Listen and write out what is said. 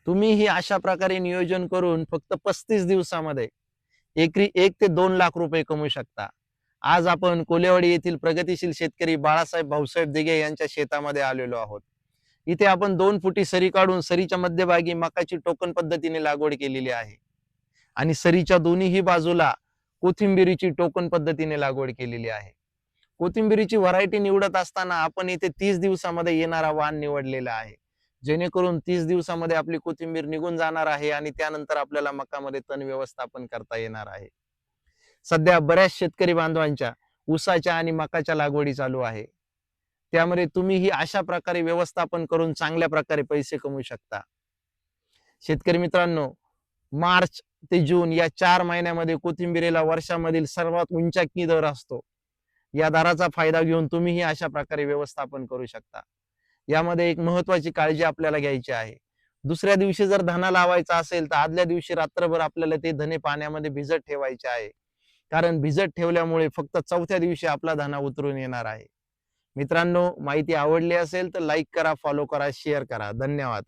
तुम्हीही अशा प्रकारे नियोजन करून फक्त 35 दिवसामध्ये एकरी 1 ते 2 लाख रुपये कमवू शकता. आज आपण कोलेवाडी येथील प्रगतिशील शेतकरी बाळासाहेब भाऊसाहेब दिघे यांच्या शेतामध्ये आलेलो आहोत. इथे आपण 2 फुटी सरी काढून सरीच्या मध्यभागी मकाची टोकन पद्धतीने लागवड केलेली आहे आणि सरीच्या दोन्हीही बाजूला कोथिंबिरीची टोकन पद्धतीने लागवड केलेली आहे. कोथिंबिरीची व्हरायटी निवडत असताना आपण इथे 30 दिवसामध्ये येणारा वाण निवडलेला आहे, जेणेकरून 30 दिवसामध्ये आपली कोथिंबीर निघून जाणार आहे आणि त्यानंतर आपल्याला मकामध्ये तण व्यवस्थापन करता येणार आहे. सध्या बऱ्याच शेतकरी बांधवांच्या ऊसाच्या आणि मकाच्या लागवडी चालू आहे. त्यामुळे तुम्हीही अशा प्रकारे व्यवस्थापन करून चांगल्या प्रकारे पैसे कमवू शकता. शेतकरी मित्रांनो, मार्च ते जून या 4 महिन्यामध्ये कोथिंबिरीला वर्षामधील सर्वात उंच दर असतो. या दराचा फायदा घेऊन तुम्हीही अशा प्रकारे व्यवस्थापन करू शकता. यामध्ये एक महत्वाची काळजी आपल्याला घ्यायची आहे. दुसऱ्या दिवशी जर धना लावायचा असेल तर आदल्या दिवशी रात्रभर आपल्याला ते धने पाण्यामध्ये भिजत ठेवायचे आहे. कारण भिजत ठेवल्यामुळे फक्त चौथ्या दिवशी आपला धना उतरून येणार आहे. मित्रांनो, माहिती आवडली असेल तर लाईक करा, फॉलो करा, शेअर करा. धन्यवाद.